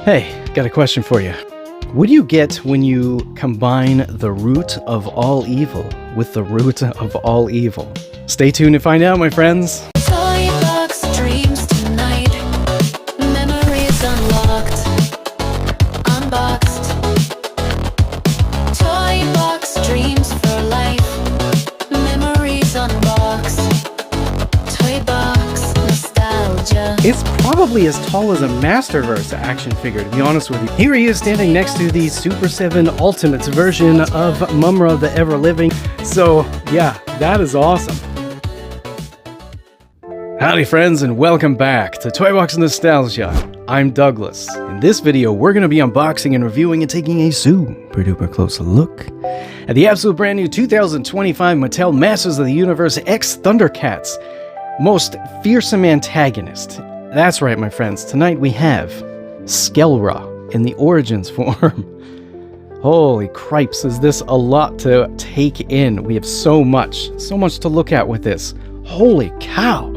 Hey, got a question for you. What do you get when you combine the root of all evil with the root of all evil? Stay tuned to find out, my friends. Toy box dreams tonight. Memories unlocked. Unboxed. Toy box dreams for life. Memories unboxed. Toy box nostalgia. It's probably as tall as a Masterverse action figure, to be honest with you. Here he is standing next to the Super 7 Ultimates version of Mumm-Ra the Ever-Living. So, yeah, that is awesome. Howdy friends, and welcome back to Toy Box Nostalgia. I'm Douglas. In this video, we're going to be unboxing and reviewing and taking a super duper close look at the absolute brand new 2025 Mattel Masters of the Universe X ThunderCats most fearsome antagonist. That's right, my friends. Tonight we have Skell-Ra in the Origins form. Holy cripes, is this a lot to take in. We have so much to look at with this. Holy cow.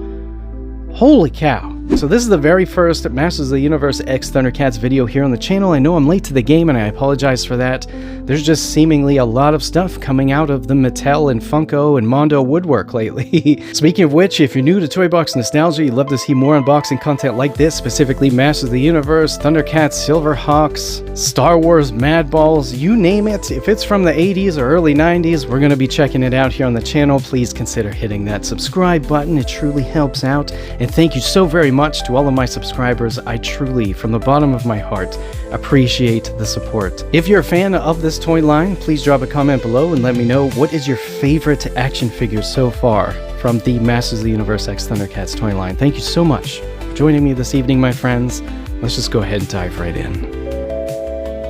Holy cow. So this is the very first Masters of the Universe X ThunderCats video here on the channel. I know I'm late to the game and I apologize for that. There's just seemingly a lot of stuff coming out of the Mattel and Funko and Mondo woodwork lately. Speaking of which, if you're new to Toy Box Nostalgia, you'd love to see more unboxing content like this, specifically Masters of the Universe, ThunderCats, Silverhawks, Star Wars, Madballs, you name it. If it's from the 80s or early 90s, we're going to be checking it out here on the channel. Please consider hitting that subscribe button. It truly helps out. And thank you so very much to all of my subscribers. I truly, from the bottom of my heart, appreciate the support. If you're a fan of this toy line, please drop a comment below and let me know what is your favorite action figure so far from the Masters of the Universe X ThunderCats toy line. Thank you so much for joining me this evening, my friends. Let's just go ahead and dive right in.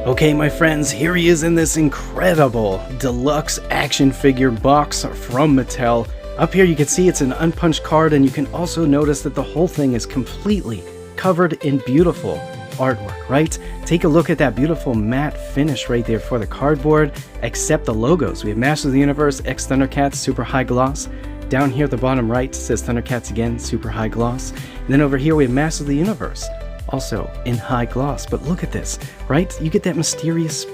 Okay, my friends, here he is in this incredible deluxe action figure box from Mattel. Up here you can see it's an unpunched card, and you can also notice that the whole thing is completely covered in beautiful artwork, right? Take a look at that beautiful matte finish right there for the cardboard, except the logos. We have Masters of the Universe X ThunderCats super high gloss. Down here at the bottom right says ThunderCats again, super high gloss. And then over here we have Masters of the Universe, also in high gloss. But look at this, right? You get that mysterious,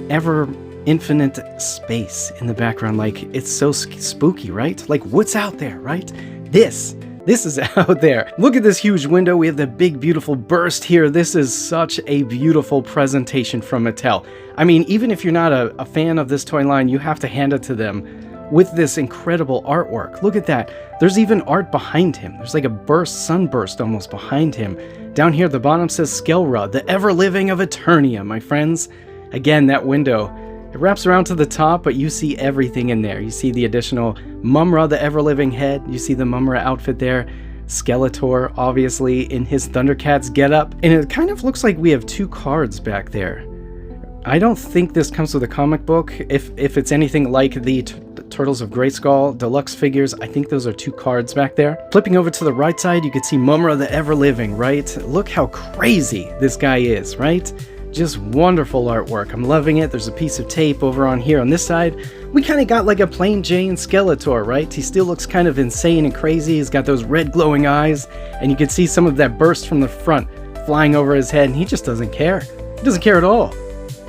ever infinite space in the background. Like, it's so spooky, right? Like, what's out there, right? This is out there. Look at this huge window. We have the big beautiful burst here. This is such a beautiful presentation from Mattel. I mean, even if you're not a fan of this toy line, you have to hand it to them with this incredible artwork. Look at that. There's even art behind him. There's like a sunburst almost behind him. Down here at the bottom says Skell-Ra, the ever-living of Eternia, my friends. Again, that window, it wraps around to the top, but you see everything in there. You see the additional Mumm-Ra the Ever-Living head. You see the Mumm-Ra outfit there. Skeletor, obviously, in his ThunderCats getup. And it kind of looks like we have two cards back there. I don't think this comes with a comic book. If it's anything like the Turtles of Grayskull deluxe figures, I think those are two cards back there. Flipping over to the right side, you can see Mumm-Ra the Ever-Living, right? Look how crazy this guy is, right? Just wonderful artwork. I'm loving it. There's a piece of tape over on here. On this side, we kind of got like a plain Jane Skeletor, right? He still looks kind of insane and crazy. He's got those red glowing eyes, and you can see some of that burst from the front flying over his head, and he just doesn't care. He doesn't care at all.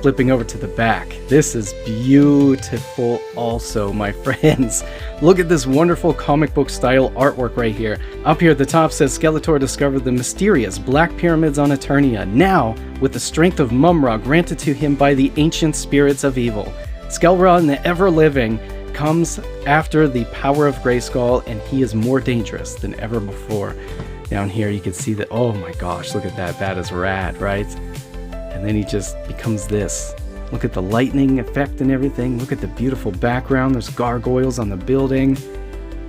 Flipping over to the back, this is beautiful also, my friends. Look at this wonderful comic book style artwork right here. Up here at the top says Skeletor discovered the mysterious Black Pyramids on Eternia, now with the strength of Mumm-Ra granted to him by the ancient spirits of evil. Skell-Ra and the Ever-Living comes after the power of Grayskull, and he is more dangerous than ever before. Down here you can see that, oh my gosh, look at that, that is rad, right? And then he just becomes this. Look at the lightning effect and everything. Look at the beautiful background. There's gargoyles on the building.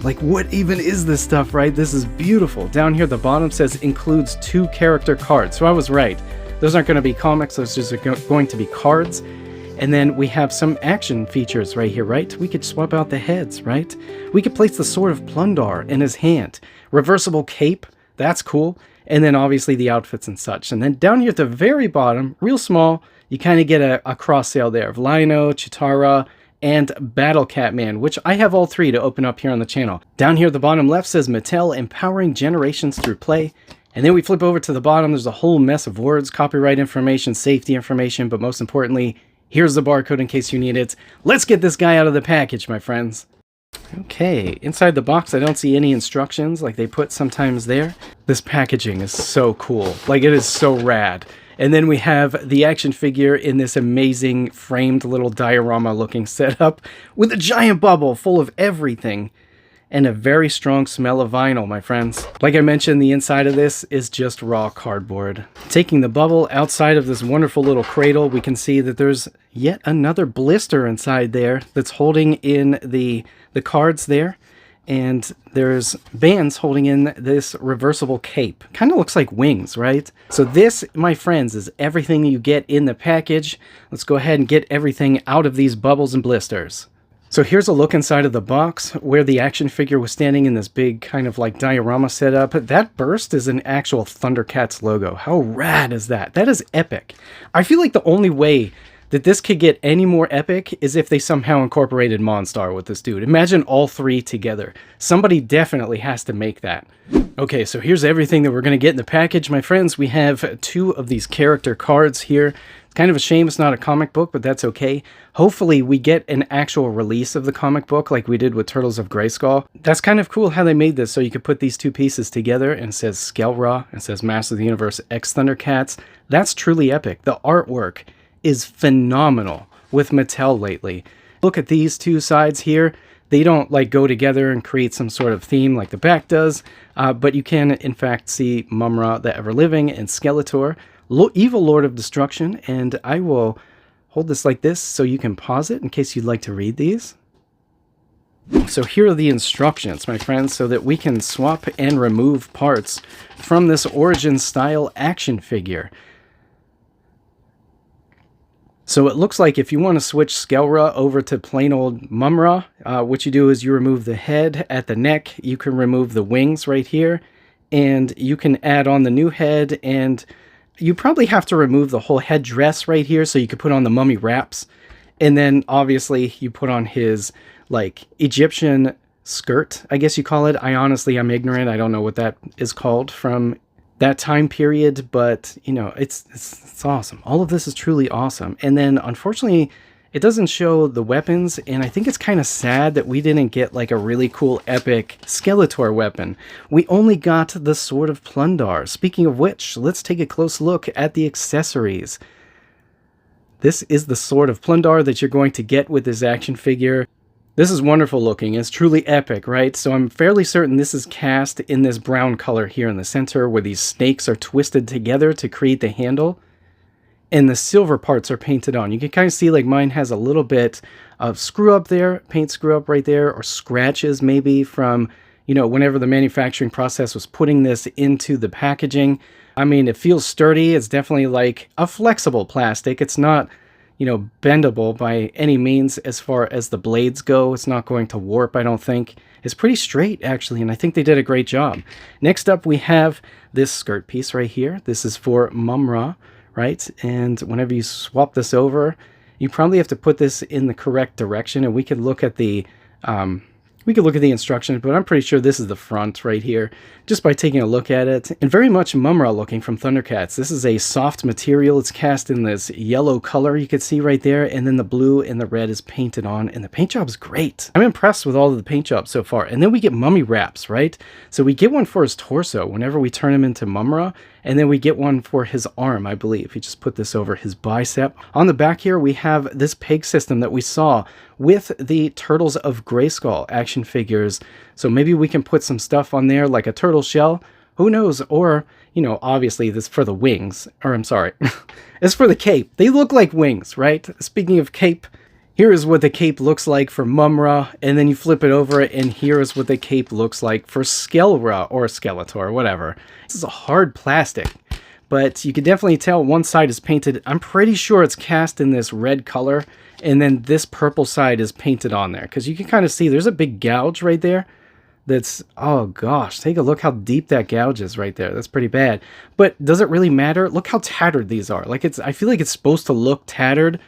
Like, what even is this stuff, right? This is beautiful. Down here at the bottom says includes 2 character cards. So I was right. Those aren't going to be comics. Those just are going to be cards. And then we have some action features right here, right? We could swap out the heads, right? We could place the Sword of Plundar in his hand. Reversible cape. That's cool. And then obviously the outfits and such. And then down here at the very bottom, real small, you kind of get a cross sale there of Lino, Chitara, and Battle Catman, which I have all 3 to open up here on the channel. Down here at the bottom left says Mattel, empowering generations through play. And then we flip over to the bottom. There's a whole mess of words, copyright information, safety information, but most importantly, here's the barcode in case you need it. Let's get this guy out of the package, my friends. Okay, inside the box, I don't see any instructions like they put sometimes there. This packaging is so cool. Like, it is so rad. And then we have the action figure in this amazing framed little diorama looking setup with a giant bubble full of everything and a very strong smell of vinyl, my friends. Like I mentioned, the inside of this is just raw cardboard. Taking the bubble outside of this wonderful little cradle, we can see that there's yet another blister inside there that's holding in the cards there. And there's bands holding in this reversible cape. Kind of looks like wings, right? So this, my friends, is everything you get in the package. Let's go ahead and get everything out of these bubbles and blisters. So here's a look inside of the box where the action figure was standing in this big kind of like diorama setup. That burst is an actual ThunderCats logo. How rad is that? That is epic. I feel like the only way that this could get any more epic is if they somehow incorporated Monstar with this dude. Imagine all three together. Somebody definitely has to make that. Okay, so here's everything that we're going to get in the package, my friends. We have 2 of these character cards here. It's kind of a shame it's not a comic book, but that's okay. Hopefully we get an actual release of the comic book like we did with Turtles of Grayskull. That's kind of cool how they made this, so you could put these 2 pieces together and it says Skell-Ra, and it says Master of the Universe X ThunderCats. That's truly epic. The artwork is phenomenal with Mattel lately. Look at these 2 sides here. They don't like go together and create some sort of theme like the back does, but you can in fact see Mumm-Ra the Ever-Living and Skeletor, Evil Lord of Destruction, and I will hold this like this so you can pause it in case you'd like to read these. So here are the instructions, my friends, so that we can swap and remove parts from this Origin style action figure. So it looks like if you want to switch Skell-Ra over to plain old Mumm-Ra, what you do is you remove the head at the neck, you can remove the wings right here, and you can add on the new head, and you probably have to remove the whole headdress right here so you could put on the mummy wraps. And then obviously you put on his like Egyptian skirt, I guess you call it. I'm ignorant. I don't know what that is called from that time period, but you know, it's awesome. All of this is truly awesome. And then unfortunately it doesn't show the weapons, and I think it's kind of sad that we didn't get like a really cool epic Skeletor weapon. We only got the Sword of Plundar. Speaking of which, let's take a close look at the accessories. This is the Sword of Plundar that you're going to get with this action figure. This is wonderful looking. It's truly epic, right? So I'm fairly certain this is cast in this brown color here in the center where these snakes are twisted together to create the handle. And the silver parts are painted on. You can kind of see like mine has a little bit of screw up there, paint screw up right there, or scratches maybe from, you know, whenever the manufacturing process was putting this into the packaging. I mean, it feels sturdy. It's definitely like a flexible plastic. It's not, you know, bendable by any means as far as the blades go. It's not going to warp, I don't think. It's pretty straight, actually, and I think they did a great job. Next up, we have this skirt piece right here. This is for Mumm-Ra, right? And whenever you swap this over, you probably have to put this in the correct direction, and we could look at the instructions, but I'm pretty sure this is the front right here, just by taking a look at it. And very much Mumm-Ra looking from ThunderCats. This is a soft material. It's cast in this yellow color you can see right there, and then the blue and the red is painted on, and the paint job's great. I'm impressed with all of the paint jobs so far. And then we get mummy wraps, right? So we get one for his torso whenever we turn him into Mumm-Ra, and then we get one for his arm, I believe. He just put this over his bicep. On the back here, we have this peg system that we saw with the Turtles of Grayskull action figures. So maybe we can put some stuff on there like a turtle shell. Who knows? Or, you know, obviously this for the wings. Or I'm sorry. It's for the cape. They look like wings, right? Speaking of cape, here is what the cape looks like for Mumm-Ra. And then you flip it over and here is what the cape looks like for Skell-Ra or Skeletor, whatever. This is a hard plastic, but you can definitely tell one side is painted. I'm pretty sure it's cast in this red color, and then this purple side is painted on there, because you can kind of see there's a big gouge right there. That's, oh gosh, take a look how deep that gouge is right there. That's pretty bad. But does it really matter? Look how tattered these are. Like, I feel like it's supposed to look tattered,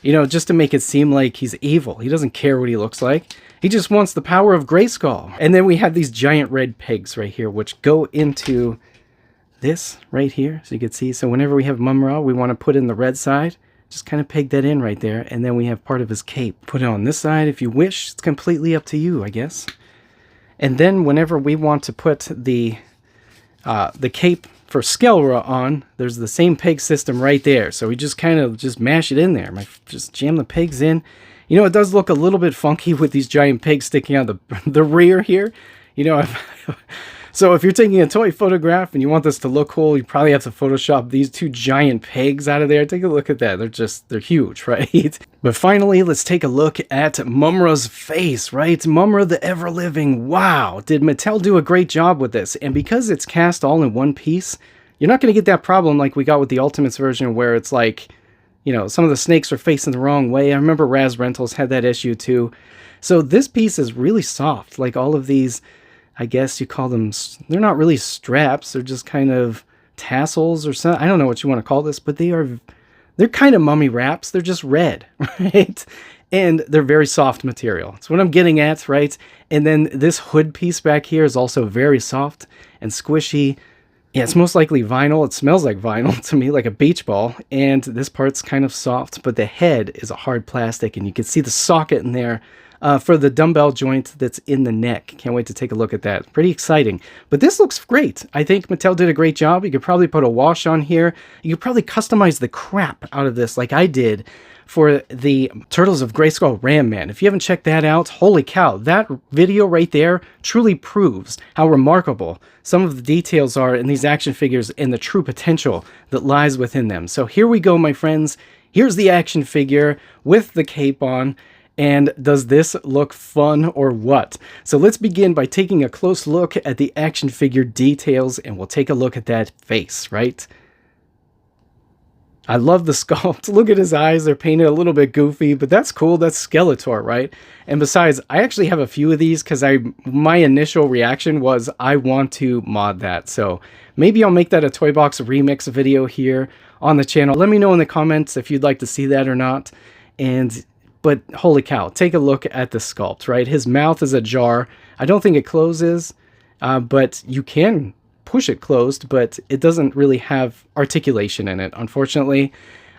you know, just to make it seem like he's evil. He doesn't care what he looks like. He just wants the power of Grayskull. And then we have these giant red pegs right here, which go into this right here, so you can see. So whenever we have Mumm-Ra, we want to put in the red side. Just kind of peg that in right there, and then we have part of his cape. Put it on this side if you wish. It's completely up to you, I guess. And then whenever we want to put the cape for Skell-Ra on, there's the same peg system right there. So we just kind of just mash it in there. Just jam the pegs in. You know, it does look a little bit funky with these giant pegs sticking out the rear here. You know, so if you're taking a toy photograph and you want this to look cool, you probably have to Photoshop these two giant pegs out of there. Take a look at that. They're huge, right? But finally, let's take a look at Mumm-Ra's face, right? Mumm-Ra the ever-living. Wow, did Mattel do a great job with this? And because it's cast all in one piece, you're not going to get that problem like we got with the Ultimates version where it's like, you know, some of the snakes are facing the wrong way. I remember Raz Rentals had that issue too. So this piece is really soft, like all of these, I guess you call them, they're not really straps, they're just kind of tassels or something. I don't know what you want to call this, but they're kind of mummy wraps. They're just red, right? And they're very soft material. That's what I'm getting at, right? And then this hood piece back here is also very soft and squishy. Yeah, it's most likely vinyl. It smells like vinyl to me, like a beach ball. And this part's kind of soft, but the head is a hard plastic, and you can see the socket in there. For the dumbbell joint that's in the neck. Can't wait to take a look at that. Pretty exciting. But this looks great. I think Mattel did a great job. You could probably put a wash on here. You could probably customize the crap out of this like I did for the Turtles of Grayskull Ram Man. If you haven't checked that out, holy cow, that video right there truly proves how remarkable some of the details are in these action figures and the true potential that lies within them. So here we go, my friends. Here's the action figure with the cape on. And does this look fun or what? So let's begin by taking a close look at the action figure details, and we'll take a look at that face, right? I love the sculpt. Look at his eyes. They're painted a little bit goofy, but that's cool. That's Skeletor, right? And besides, I actually have a few of these because my initial reaction was I want to mod that. So maybe I'll make that a Toy Box remix video here on the channel. Let me know in the comments if you'd like to see that or not. But holy cow, take a look at the sculpt, right? His mouth is ajar. I don't think it closes, but you can push it closed, but it doesn't really have articulation in it, unfortunately.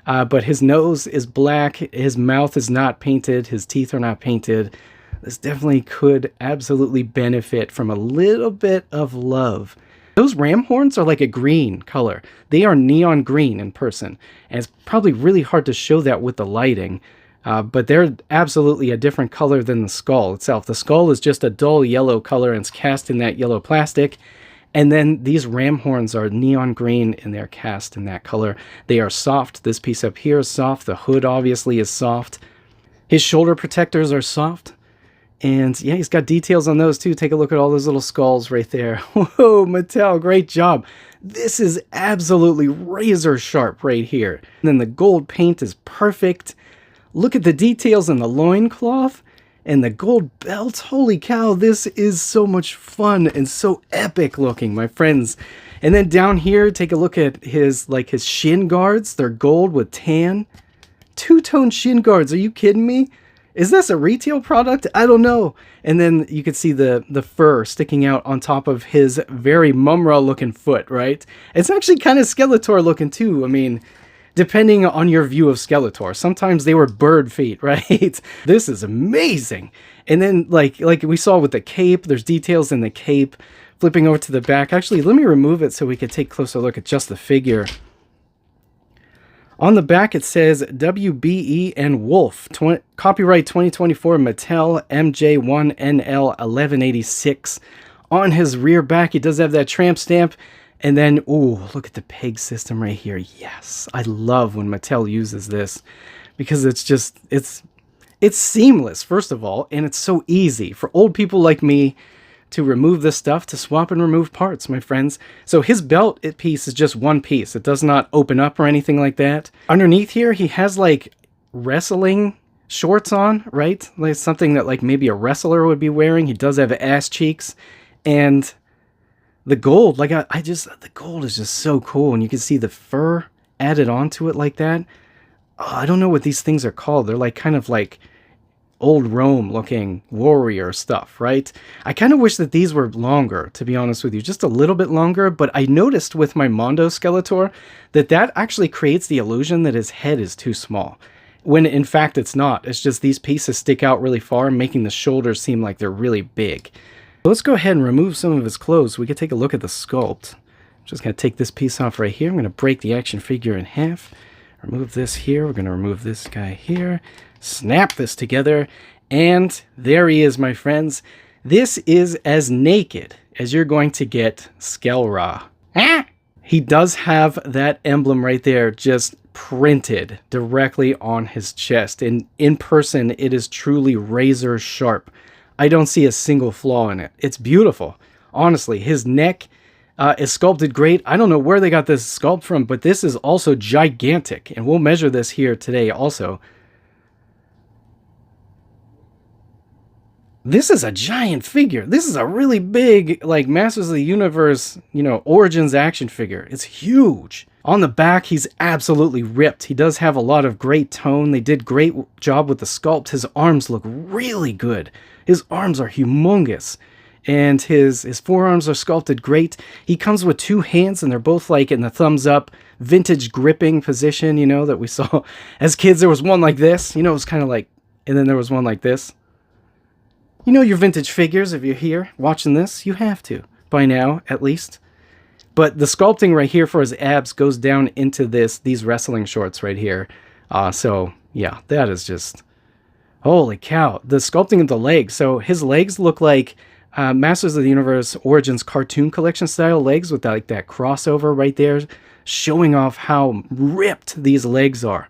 But his nose is black. His mouth is not painted. His teeth are not painted. This definitely could absolutely benefit from a little bit of love. Those ram horns are like a green color. They are neon green in person, and it's probably really hard to show that with the lighting. But they're absolutely a different color than the skull itself. The skull is just a dull yellow color and it's cast in that yellow plastic. And then these ram horns are neon green and they're cast in that color. They are soft. This piece up here is soft. The hood obviously is soft. His shoulder protectors are soft. And yeah, he's got details on those too. Take a look at all those little skulls right there. Whoa, Mattel, great job. This is absolutely razor sharp right here. And then the gold paint is perfect. Look at the details in the loincloth and the gold belt. Holy cow, this is so much fun and so epic looking, my friends. And then down here, take a look at his shin guards. They're gold with tan. Two-tone shin guards. Are you kidding me? Is this a retail product? I don't know. And then you can see the fur sticking out on top of his very Mumm-Ra looking foot, right? It's actually kind of Skeletor looking too. I mean, depending on your view of Skeletor. Sometimes they were bird feet, right? This is amazing. And then like we saw with the cape, there's details in the cape. Flipping over to the back. Actually, let me remove it so we can take a closer look at just the figure. On the back it says WBE and Wolf. Copyright 2024 Mattel MJ1NL 1186. On his rear back, he does have that tramp stamp. And then, ooh, look at the peg system right here. Yes, I love when Mattel uses this because it's just, it's seamless, first of all, and it's so easy for old people like me to remove this stuff, to swap and remove parts, my friends. So his belt piece is just one piece. It does not open up or anything like that. Underneath here, he has like wrestling shorts on, right? Like something that like maybe a wrestler would be wearing. He does have ass cheeks, and the gold, like the gold is just so cool, and you can see the fur added onto it like that. Oh, I don't know what these things are called. They're like kind of like old Rome looking warrior stuff, right? I kind of wish that these were longer, to be honest with you, just a little bit longer, but I noticed with my Mondo Skeletor that actually creates the illusion that his head is too small, when in fact it's not. It's just these pieces stick out really far, making the shoulders seem like they're really big. So let's go ahead and remove some of his clothes. We can take a look at the sculpt. I'm just going to take this piece off right here. I'm going to break the action figure in half. Remove this here. We're going to remove this guy here. Snap this together. And there he is, my friends. This is as naked as you're going to get Skell-Ra. Ah! He does have that emblem right there just printed directly on his chest. And in person, it is truly razor sharp. I don't see a single flaw in it. It's beautiful. Honestly, his neck is sculpted great. I don't know where they got this sculpt from, but this is also gigantic. And we'll measure this here today also. This is a giant figure. This is a really big, like, Masters of the Universe, you know, Origins action figure. It's huge. On the back, he's absolutely ripped. He does have a lot of great tone. They did great job with the sculpt. His arms look really good. His arms are humongous. And his forearms are sculpted great. He comes with two hands, and they're both like in the thumbs up, vintage gripping position, you know, that we saw as kids. There was one like this, you know, it was kind of like, and then there was one like this. You know your vintage figures, if you're here watching this, you have to, by now, at least. But the sculpting right here for his abs goes down into these wrestling shorts right here. So, yeah, that is just, holy cow. The sculpting of the legs. So his legs look like Masters of the Universe Origins cartoon collection style legs with like that crossover right there, showing off how ripped these legs are.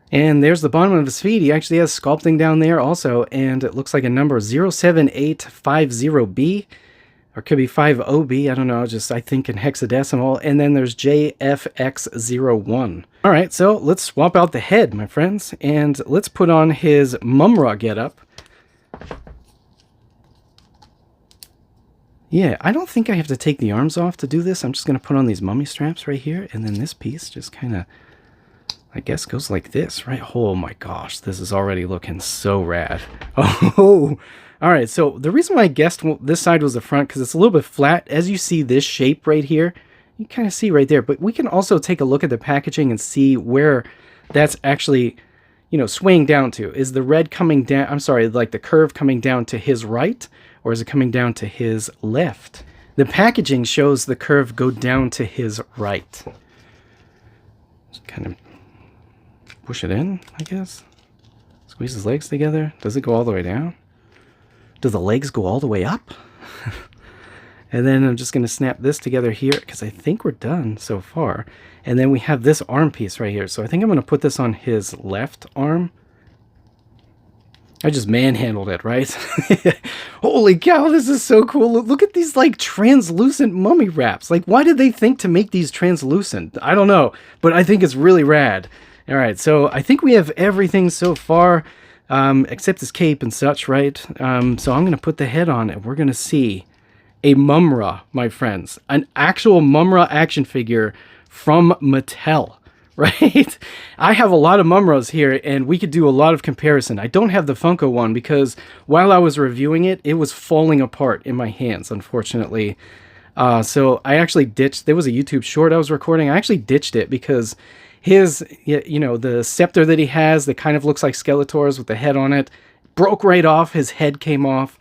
And there's the bottom of his feet. He actually has sculpting down there also, and it looks like a number 07850B, or it could be 50B, I don't know, just I think in hexadecimal. And then there's JFX01. All right, so let's swap out the head, my friends, and let's put on his Mumm-Ra getup. Yeah, I don't think I have to take the arms off to do this. I'm just going to put on these mummy straps right here, and then this piece just kind of, I guess, goes like this, right? Oh my gosh, this is already looking so rad. Oh, all right, so the reason why I guessed this side was the front, because it's a little bit flat. As you see this shape right here, you kind of see right there, but we can also take a look at the packaging and see where that's actually, you know, swaying down to. Is the red coming down, I'm sorry, like the curve coming down to his right, or is it coming down to his left? The packaging shows the curve go down to his right. Just kind of push it in, I guess. Squeeze his legs together. Does it go all the way down? Do the legs go all the way up? And then I'm just going to snap this together here, because I think we're done so far. And then we have this arm piece right here. So I think I'm going to put this on his left arm. I just manhandled it, right? Holy cow, this is so cool. Look at these, like, translucent mummy wraps. Like, why did they think to make these translucent? I don't know, but I think it's really rad. All right, so I think we have everything so far, except his cape and such, right? So I'm going to put the head on, and we're going to see a Mumm-Ra, my friends. An actual Mumm-Ra action figure from Mattel, right? I have a lot of Mumm-Ras here, and we could do a lot of comparison. I don't have the Funko one, because while I was reviewing it, it was falling apart in my hands, unfortunately. So I actually ditched, there was a YouTube short I was recording. I actually ditched it because his, you know, the scepter that he has that kind of looks like Skeletor's with the head on it, broke right off. His head came off.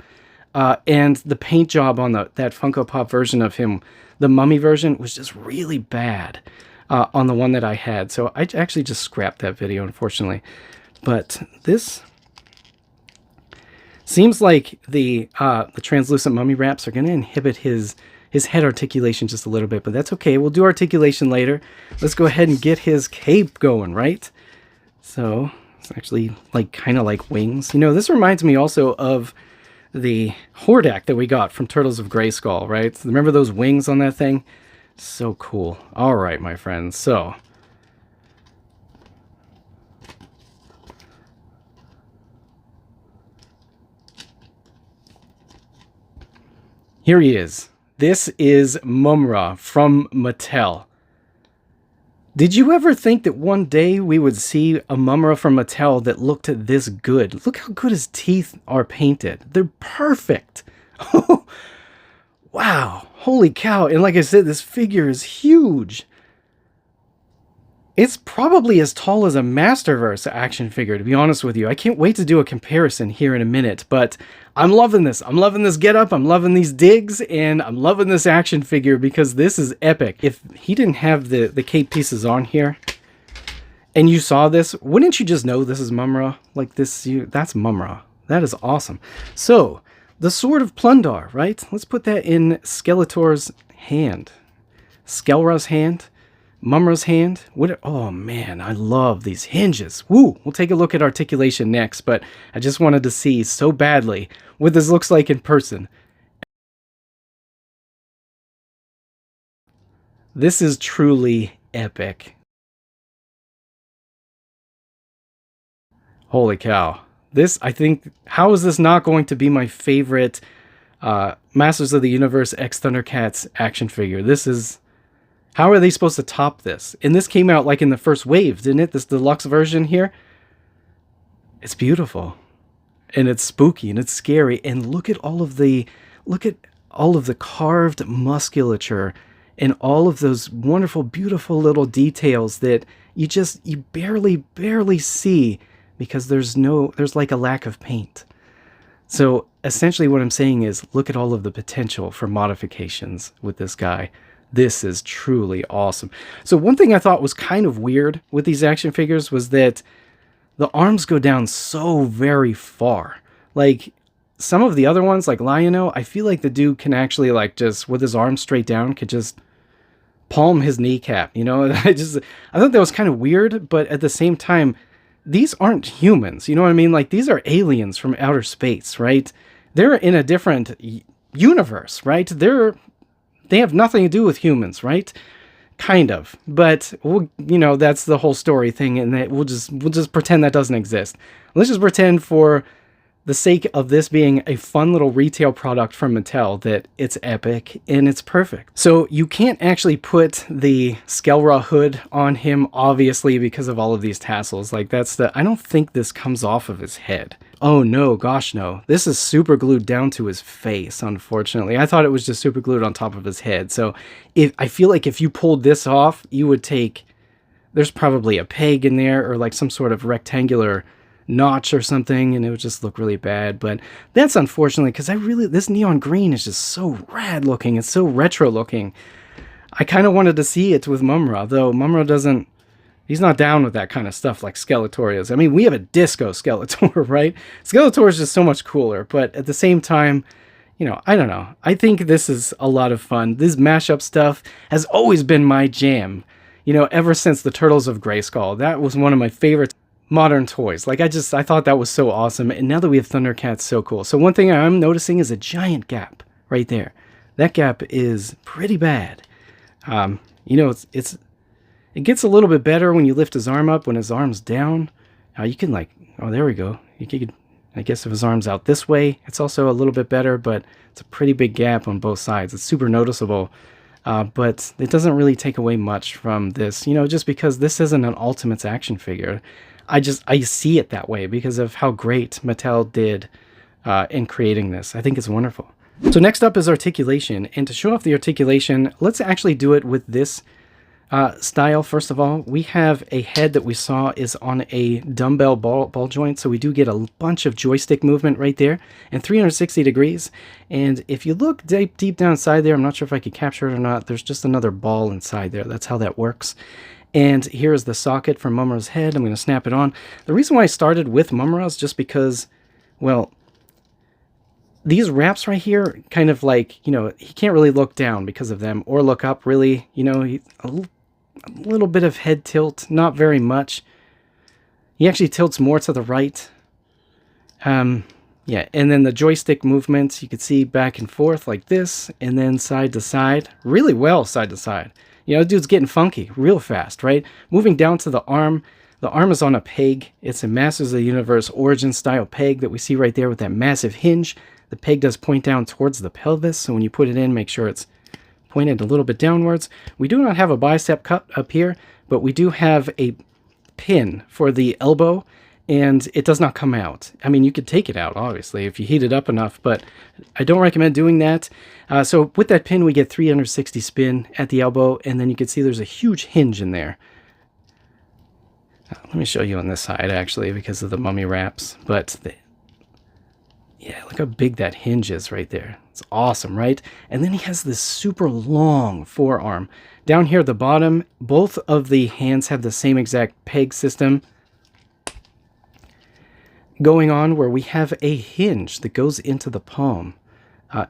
And the paint job on that Funko Pop version of him, the mummy version, was just really bad on the one that I had. So I actually just scrapped that video, unfortunately. But this seems like the translucent mummy wraps are going to inhibit his head articulation just a little bit, but that's okay. We'll do articulation later. Let's go ahead and get his cape going, right? So it's actually like kind of like wings. You know, this reminds me also of the Hordak that we got from Turtles of Grayskull, right? Remember those wings on that thing? So cool. All right, my friends. So here he is. This is Mumm-Ra from Mattel. Did you ever think that one day we would see a Mumm-Ra from Mattel that looked this good? Look how good his teeth are painted. They're perfect. Wow. Holy cow. And like I said, this figure is huge. It's probably as tall as a Masterverse action figure, to be honest with you. I can't wait to do a comparison here in a minute, but I'm loving this. I'm loving this getup. I'm loving these digs, and I'm loving this action figure because this is epic. If he didn't have the cape pieces on here, and you saw this, wouldn't you just know this is Mumm-Ra? Like this, that's Mumm-Ra. That is awesome. So, the Sword of Plundar, right? Let's put that in Skeletor's hand. Skell-Ra's hand. Mumm-Ra's hand. Oh man, I love these hinges. Woo! We'll take a look at articulation next, but I just wanted to see so badly what this looks like in person. This is truly epic. Holy cow. This, I think, how is this not going to be my favorite Masters of the Universe X ThunderCats action figure? This is... How are they supposed to top this? And this came out like in the first wave, didn't it? This deluxe version here. It's beautiful. And it's spooky and it's scary. And look at all of the carved musculature and all of those wonderful, beautiful little details that you barely see because there's like a lack of paint. So essentially what I'm saying is look at all of the potential for modifications with this guy. This is truly awesome. So one thing I thought was kind of weird with these action figures was that the arms go down so very far. Like some of the other ones, like Lion-O, I feel like the dude can actually like just with his arms straight down could just palm his kneecap, you know? I thought that was kind of weird, but at the same time, these aren't humans, you know what I mean? Like these are aliens from outer space, right? They're in a different universe, right? They have nothing to do with humans, right? Kind of. But, we'll, you know, that's the whole story thing, and we'll just pretend that doesn't exist. Let's just pretend for the sake of this being a fun little retail product from Mattel that it's epic and it's perfect. So you can't actually put the Skell-Ra hood on him, obviously, because of all of these tassels. Like, I don't think this comes off of his head. Oh no, gosh no. This is super glued down to his face, unfortunately. I thought it was just super glued on top of his head. So I feel like if you pulled this off, you would there's probably a peg in there or like some sort of rectangular notch or something, and it would just look really bad. But that's unfortunately because this neon green is just so rad looking. It's so retro looking. I kind of wanted to see it with Mumm-Ra, though Mumm-Ra he's not down with that kind of stuff like Skeletor is. I mean, we have a disco Skeletor, right? Skeletor is just so much cooler, but at the same time, you know, I don't know. I think this is a lot of fun. This mashup stuff has always been my jam, you know, ever since the Turtles of Grayskull. That was one of my favorite modern toys. Like, I thought that was so awesome, and now that we have ThunderCats, so cool. So one thing I'm noticing is a giant gap right there. That gap is pretty bad. You know, it gets a little bit better when you lift his arm up. When his arm's down, you can oh, there we go. You could, I guess if his arm's out this way, it's also a little bit better, but it's a pretty big gap on both sides. It's super noticeable, but it doesn't really take away much from this, you know, just because this isn't an Ultimates action figure. I see it that way because of how great Mattel did in creating this. I think it's wonderful. So next up is articulation, and to show off the articulation, let's actually do it with this style. First of all, we have a head that we saw is on a dumbbell ball joint, so we do get a bunch of joystick movement right there, and 360 degrees. And if you look deep down inside there, I'm not sure if I could capture it or not, there's just another ball inside there. That's how that works. And here is the socket for Mumm-Ra's head. I'm going to snap it on. The reason why I started with Mumm-Ra is just because, well, these wraps right here, kind of like, you know, he can't really look down because of them, or look up really, you know, a little bit of head tilt, not very much. He actually tilts more to the right. Yeah, and then the joystick movements, you can see back and forth like this, and then side to side, really well side to side. You know, dude's getting funky real fast, right? Moving down to the arm is on a peg. It's a Masters of the Universe origin style peg that we see right there with that massive hinge. The peg does point down towards the pelvis, so when you put it in, make sure it's pointed a little bit downwards. We do not have a bicep cut up here, but we do have a pin for the elbow, and it does not come out. I mean, you could take it out, obviously, if you heat it up enough, but I don't recommend doing that. So with that pin, we get 360 spin at the elbow, and then you can see there's a huge hinge in there. Let me show you on this side, actually, because of the mummy wraps. But, yeah, look how big that hinge is right there. It's awesome, right? And then he has this super long forearm. Down here at the bottom, both of the hands have the same exact peg system going on, where we have a hinge that goes into the palm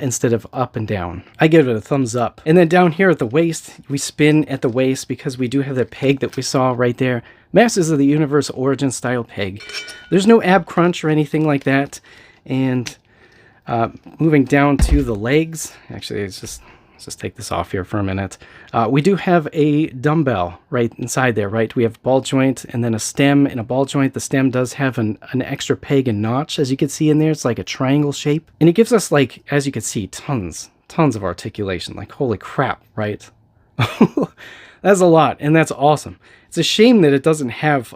instead of up and down. I give it a thumbs up. And then down here at the waist, we spin at the waist because we do have that peg that we saw right there. Masters of the Universe Origin style peg. There's no ab crunch or anything like that. And moving down to the legs, actually, let's just take this off here for a minute. We do have a dumbbell right inside there, right? We have a ball joint and then a stem and a ball joint. The stem does have an extra peg and notch, as you can see in there. It's like a triangle shape. And it gives us, like, as you can see, tons of articulation. Like, holy crap, right? That's a lot, and that's awesome. It's a shame that it doesn't have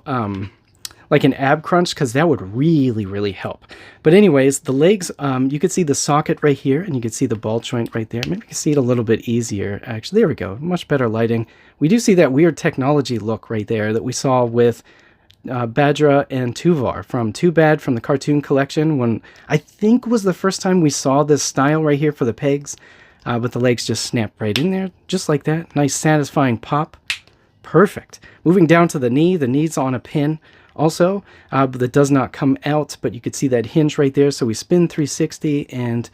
like an ab crunch, because that would really help. But anyways, the legs, you can see the socket right here, and you can see the ball joint right there. Maybe you can see it a little bit easier, actually. There we go, much better lighting. We do see that weird technology look right there that we saw with Badra and Tuvar from Too Bad from the cartoon collection, when I think was the first time we saw this style right here for the pegs. But the legs just snap right in there, just like that. Nice satisfying pop. Perfect. Moving down to the knee's on a pin also, but that does not come out, but you could see that hinge right there. So we spin 360 and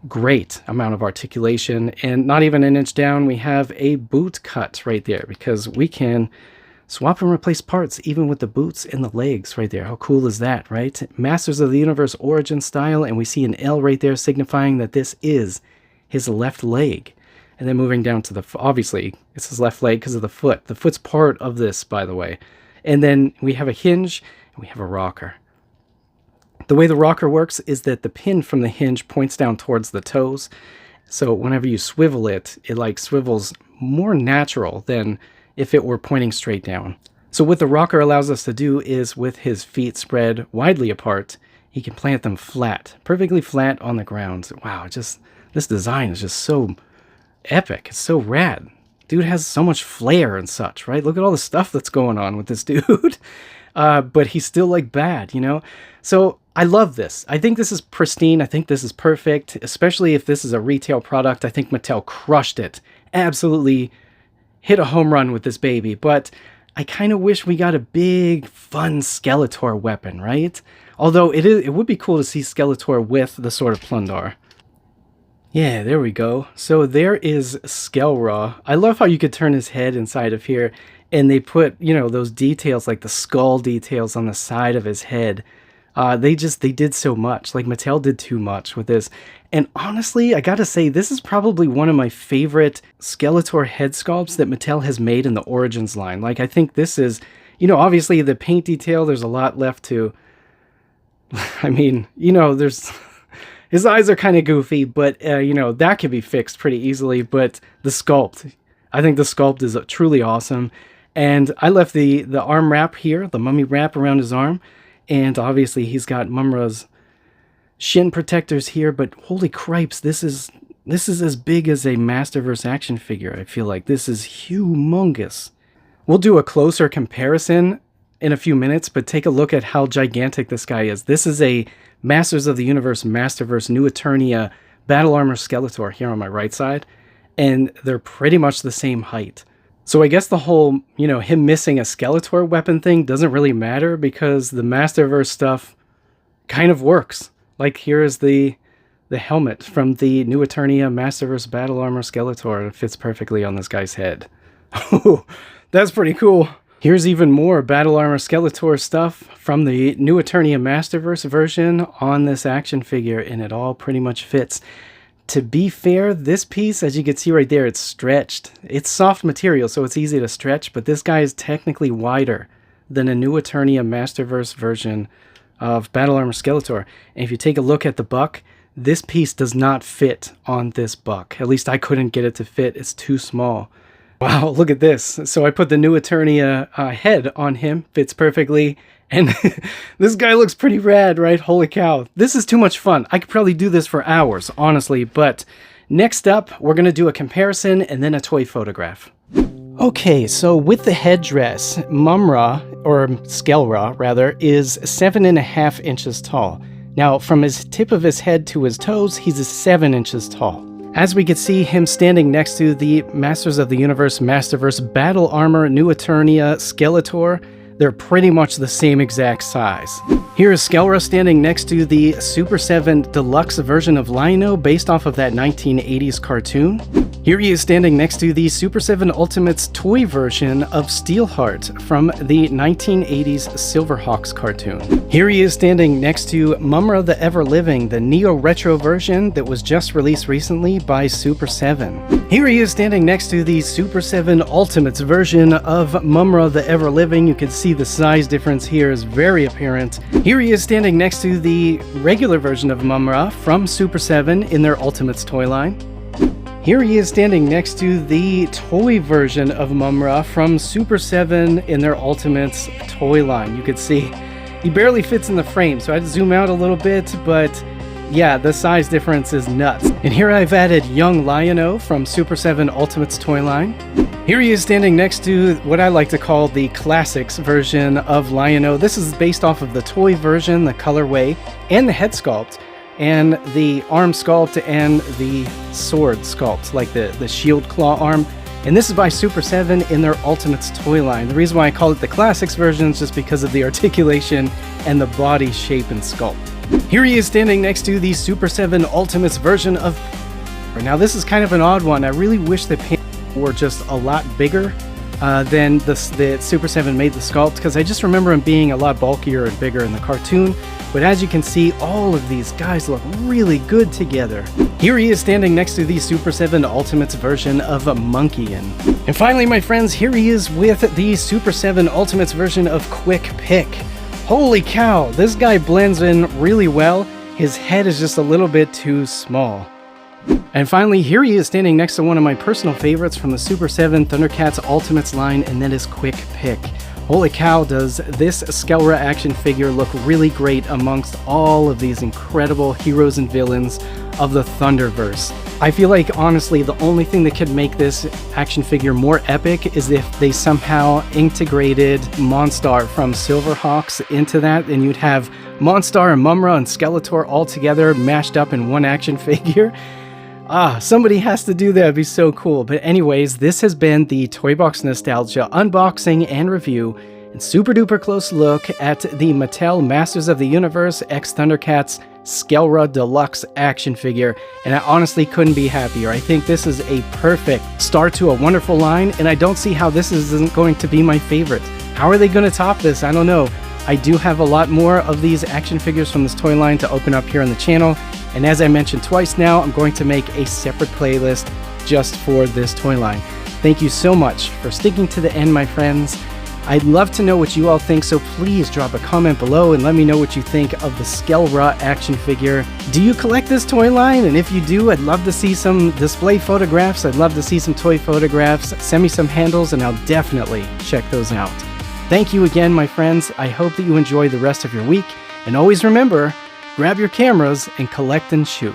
great amount of articulation. And not even an inch down, we have a boot cut right there, because we can swap and replace parts even with the boots and the legs right there. How cool is that, right? Masters of the Universe Origin style, and we see an L right there signifying that this is his left leg. And then moving down to the, obviously, it's his left leg because of the foot. The foot's part of this, by the way. And then we have a hinge, and we have a rocker. The way the rocker works is that the pin from the hinge points down towards the toes. So whenever you swivel it, it like swivels more natural than if it were pointing straight down. So what the rocker allows us to do is, with his feet spread widely apart, he can plant them flat, perfectly flat on the ground. Wow, just this design is just so epic. It's so rad. Dude has so much flair and such, right? Look at all the stuff that's going on with this dude. But he's still like bad, you know? So I love this. I think this is pristine. I think this is perfect, especially if this is a retail product. I think Mattel crushed it. Absolutely hit a home run with this baby. But I kind of wish we got a big, fun Skeletor weapon, right? Although it would be cool to see Skeletor with the Sword of Plundar. Yeah, there we go. So there is Skell-Ra. I love how you could turn his head inside of here, and they put, you know, those details, like the skull details on the side of his head. They did so much. Like, Mattel did too much with this. And honestly, I gotta say, this is probably one of my favorite Skeletor head sculpts that Mattel has made in the Origins line. Like, I think this is, you know, obviously the paint detail, there's a lot left to, I mean, you know, there's... His eyes are kind of goofy, but, you know, that could be fixed pretty easily. But the sculpt, I think the sculpt is truly awesome. And I left the arm wrap here, the mummy wrap around his arm. And obviously he's got Mumm-Ra's shin protectors here. But holy cripes, this is as big as a Masterverse action figure, I feel like. This is humongous. We'll do a closer comparison in a few minutes, but take a look at how gigantic this guy is. This is a Masters of the Universe Masterverse New Eternia Battle Armor Skeletor here on my right side, and they're pretty much the same height. So I guess the whole, you know, him missing a Skeletor weapon thing doesn't really matter, because the Masterverse stuff kind of works. Like, here is the helmet from the New Eternia Masterverse Battle Armor Skeletor. It fits perfectly on this guy's head. That's pretty cool. Here's even more Battle Armor Skeletor stuff from the New Eternia Masterverse version on this action figure, and it all pretty much fits. To be fair, this piece, as you can see right there, it's stretched. It's soft material, so it's easy to stretch, but this guy is technically wider than a New Eternia Masterverse version of Battle Armor Skeletor. And if you take a look at the buck, this piece does not fit on this buck. At least I couldn't get it to fit. It's too small. Wow, look at this. So I put the new Eternia head on him, fits perfectly. And this guy looks pretty rad, right? Holy cow. This is too much fun. I could probably do this for hours, honestly. But next up, we're going to do a comparison and then a toy photograph. Okay, so with the headdress, Mumm-Ra, or Skell-Ra rather, is 7.5 inches tall. Now, from his tip of his head to his toes, he's 7 inches tall. As we can see him standing next to the Masters of the Universe Masterverse Battle Armor New Eternia Skeletor, they're pretty much the same exact size. Here is Skell-Ra standing next to the Super 7 Deluxe version of Lion-O based off of that 1980s cartoon. Here he is standing next to the Super 7 Ultimates toy version of Steelheart from the 1980s Silverhawks cartoon. Here he is standing next to Mumm-Ra the Ever-Living, the Neo-Retro version that was just released recently by Super 7. Here he is standing next to the Super 7 Ultimates version of Mumm-Ra the Ever-Living. You can see the size difference here is very apparent. Here he is standing next to the regular version of Mumm-Ra from Super 7 in their Ultimates toy line. Here he is standing next to the toy version of Mumm-Ra from Super 7 in their Ultimates toy line. You could see he barely fits in the frame, so I had to zoom out a little bit, but yeah, the size difference is nuts. And here I've added young Lion-O from Super 7 Ultimates toy line. Here he is standing next to what I like to call the Classics version of Lion-O. This is based off of the toy version, the colorway, and the head sculpt, and the arm sculpt and the sword sculpt, like the shield claw arm. And this is by Super 7 in their Ultimates toy line. The reason why I call it the Classics version is just because of the articulation and the body shape and sculpt. Here he is standing next to the Super 7 Ultimates version of... Now this is kind of an odd one. I really wish the pins were just a lot bigger than the Super 7 made the sculpt, because I just remember him being a lot bulkier and bigger in the cartoon. But as you can see, all of these guys look really good together. Here he is standing next to the Super 7 Ultimates version of Monkeyin. And finally, my friends, here he is with the Super 7 Ultimates version of Quick Pick. Holy cow, this guy blends in really well. His head is just a little bit too small. And finally, here he is standing next to one of my personal favorites from the Super 7 ThunderCats Ultimates line, and that is Quick Pick. Holy cow, does this Skell-Ra action figure look really great amongst all of these incredible heroes and villains of the Thunderverse. I feel like, honestly, the only thing that could make this action figure more epic is if they somehow integrated Monstar from Silverhawks into that, and you'd have Monstar and Mumm-Ra and Skeletor all together mashed up in one action figure. Somebody has to do that. It'd be so cool. But anyways, this has been the Toy Box Nostalgia unboxing and review and super duper close look at the Mattel Masters of the Universe X ThunderCats Skell-Ra Deluxe action figure, and I honestly couldn't be happier. I think this is a perfect start to a wonderful line, and I don't see how this isn't going to be my favorite. How are they going to top this? I don't know. I do have a lot more of these action figures from this toy line to open up here on the channel, and as I mentioned twice now, I'm going to make a separate playlist just for this toy line. Thank you so much for sticking to the end, my friends. I'd love to know what you all think, so please drop a comment below and let me know what you think of the Skell-Ra action figure. Do you collect this toy line? And if you do, I'd love to see some display photographs. I'd love to see some toy photographs. Send me some handles and I'll definitely check those out. Thank you again, my friends. I hope that you enjoy the rest of your week. And always remember, grab your cameras and collect and shoot.